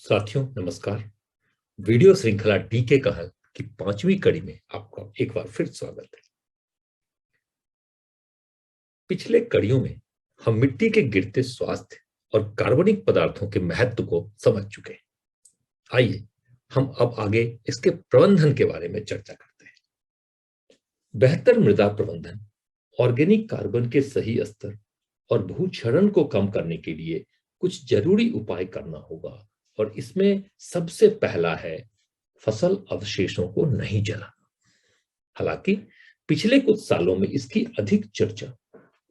साथियों नमस्कार। वीडियो श्रृंखला डीके कहा की 5वीं कड़ी में आपका एक बार फिर स्वागत है। पिछले कड़ियों में हम मिट्टी के गिरते स्वास्थ्य और कार्बनिक पदार्थों के महत्व को समझ चुके हैं। आइए हम अब आगे इसके प्रबंधन के बारे में चर्चा करते हैं। बेहतर मृदा प्रबंधन, ऑर्गेनिक कार्बन के सही स्तर और भूक्षरण को कम करने के लिए कुछ जरूरी उपाय करना होगा, और इसमें सबसे पहला है फसल अवशेषों को नहीं जलाना। हालांकि पिछले कुछ सालों में इसकी अधिक चर्चा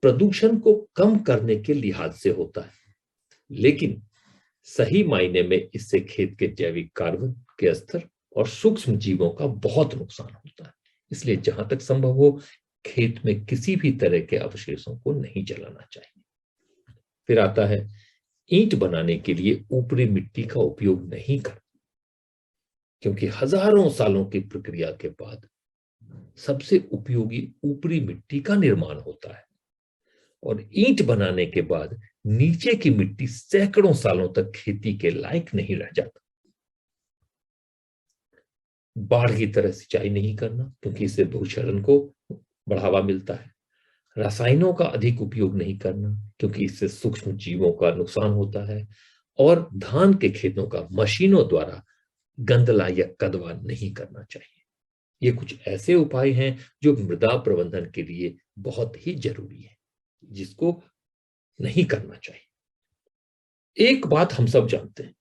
प्रदूषण को कम करने के लिहाज से होता है, लेकिन सही मायने में इससे खेत के जैविक कार्बन के स्तर और सूक्ष्म जीवों का बहुत नुकसान होता है। इसलिए जहां तक संभव हो खेत में किसी भी तरह के अवशेषों को नहीं जलाना चाहिए। फिर आता है ईंट बनाने के लिए ऊपरी मिट्टी का उपयोग नहीं करना, क्योंकि हजारों सालों की प्रक्रिया के बाद सबसे उपयोगी ऊपरी मिट्टी का निर्माण होता है, और ईंट बनाने के बाद नीचे की मिट्टी सैकड़ों सालों तक खेती के लायक नहीं रह जाता। बाढ़ की तरह सिंचाई नहीं करना, क्योंकि इससे भूक्षरण को बढ़ावा मिलता है। रसायनों का अधिक उपयोग नहीं करना, क्योंकि इससे सूक्ष्म जीवों का नुकसान होता है। और धान के खेतों का मशीनों द्वारा गंदला या कदवा नहीं करना चाहिए। ये कुछ ऐसे उपाय हैं जो मृदा प्रबंधन के लिए बहुत ही जरूरी है, जिसको नहीं करना चाहिए। एक बात हम सब जानते हैं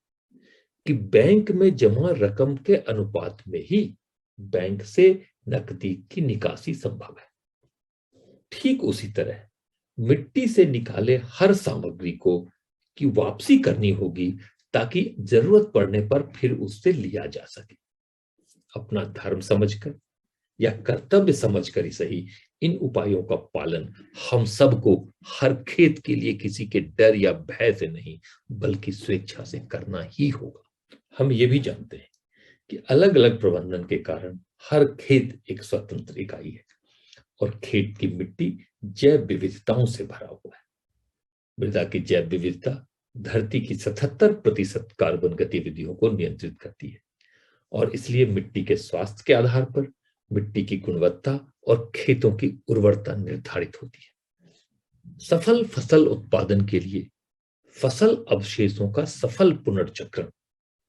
कि बैंक में जमा रकम के अनुपात में ही बैंक से नकदी की निकासी संभव है। ठीक उसी तरह मिट्टी से निकाले हर सामग्री को की वापसी करनी होगी, ताकि जरूरत पड़ने पर फिर उससे लिया जा सके। अपना धर्म समझकर या कर्तव्य समझकर ही सही, इन उपायों का पालन हम सबको हर खेत के लिए किसी के डर या भय से नहीं, बल्कि स्वेच्छा से करना ही होगा। हम ये भी जानते हैं कि अलग अलग प्रबंधन के कारण हर खेत एक स्वतंत्र इकाई है, और खेत की मिट्टी जैव विविधताओं से भरा हुआ है। मृदा की जैव विविधता धरती की 77% कार्बन गतिविधियों को नियंत्रित करती है, और इसलिए मिट्टी के स्वास्थ्य के आधार पर मिट्टी की गुणवत्ता और खेतों की उर्वरता निर्धारित होती है। सफल फसल उत्पादन के लिए फसल अवशेषों का सफल पुनर्चक्रण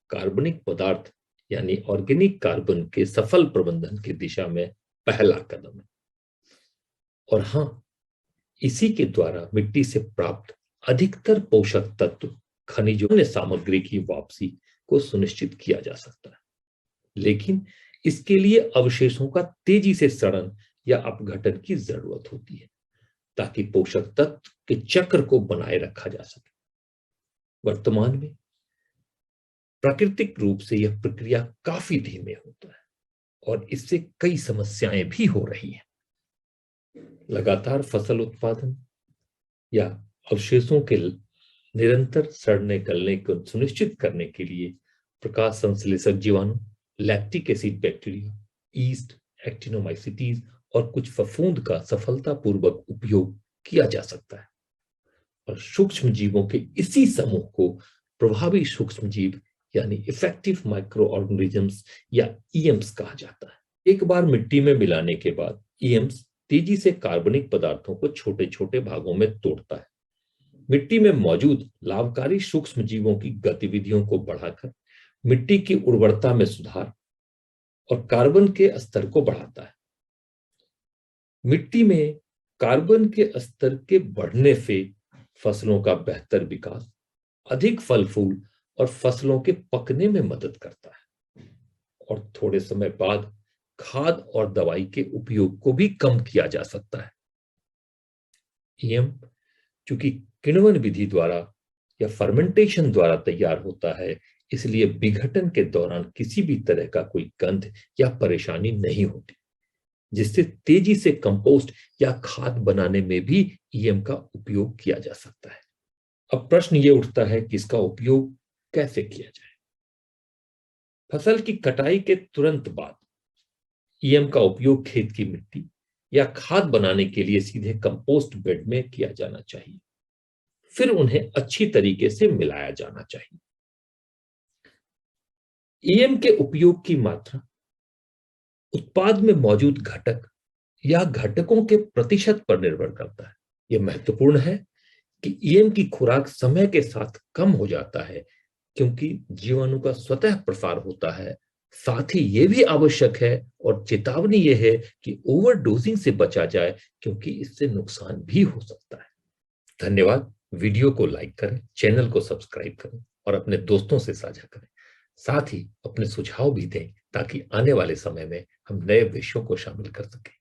कार्बनिक पदार्थ यानी ऑर्गेनिक कार्बन के सफल प्रबंधन की दिशा में पहला कदम है। और हां, इसी के द्वारा मिट्टी से प्राप्त अधिकतर पोषक तत्व, खनिजों ने सामग्री की वापसी को सुनिश्चित किया जा सकता है। लेकिन इसके लिए अवशेषों का तेजी से सड़न या अपघटन की जरूरत होती है, ताकि पोषक तत्व के चक्र को बनाए रखा जा सके। वर्तमान में प्राकृतिक रूप से यह प्रक्रिया काफी धीमे होता है, और इससे कई समस्याएं भी हो रही हैं। लगातार फसल उत्पादन या अवशेषों के निरंतर सड़ने गलने को सुनिश्चित करने के लिए प्रकाश संश्लेषक जीवाणु, लैक्टिक एसिड बैक्टीरिया, ईस्ट, एक्टिनोमाइसीटीज और कुछ फफूंद का सफलतापूर्वक उपयोग किया जा सकता है। और सूक्ष्म जीवों के इसी समूह को प्रभावी सूक्ष्म जीव यानी इफेक्टिव माइक्रो ऑर्गेनिजम्स या ईएम्स कहा जाता है। एक बार मिट्टी में मिलाने के बाद ईएम्स तेजी से कार्बनिक पदार्थों को छोटे छोटे भागों में तोड़ता है, मिट्टी में मौजूद लाभकारी सूक्ष्म जीवों की गतिविधियों को बढ़ाकर मिट्टी की उर्वरता में सुधार और कार्बन के स्तर को बढ़ाता है। मिट्टी में कार्बन के स्तर के बढ़ने से फसलों का बेहतर विकास, अधिक फल फूल और फसलों के पकने में मदद करता है, और थोड़े समय बाद खाद और दवाई के उपयोग को भी कम किया जा सकता है। ईएम चूंकि किण्वन विधि द्वारा या फर्मेंटेशन द्वारा तैयार होता है, इसलिए विघटन के दौरान किसी भी तरह का कोई गंध या परेशानी नहीं होती, जिससे तेजी से कंपोस्ट या खाद बनाने में भी ईएम का उपयोग किया जा सकता है। अब प्रश्न ये उठता है कि इसका उपयोग कैसे किया जाए। फसल की कटाई के तुरंत बाद ईएम का उपयोग खेत की मिट्टी या खाद बनाने के लिए सीधे कंपोस्ट बेड में किया जाना चाहिए। फिर उन्हें अच्छी तरीके से मिलाया जाना चाहिए। ईएम के उपयोग की मात्रा, उत्पाद में मौजूद घटक या घटकों के प्रतिशत पर निर्भर करता है। यह महत्वपूर्ण है कि ईएम की खुराक समय के साथ कम हो जाता है क्योंकि जीवाणु का स्वतः प्रसार होता है। साथ ही यह भी आवश्यक है और चेतावनी यह है कि ओवरडोजिंग से बचा जाए क्योंकि इससे नुकसान भी हो सकता है। धन्यवाद। वीडियो को लाइक करें, चैनल को सब्सक्राइब करें और अपने दोस्तों से साझा करें। साथ ही अपने सुझाव भी दें ताकि आने वाले समय में हम नए विषयों को शामिल कर सकें।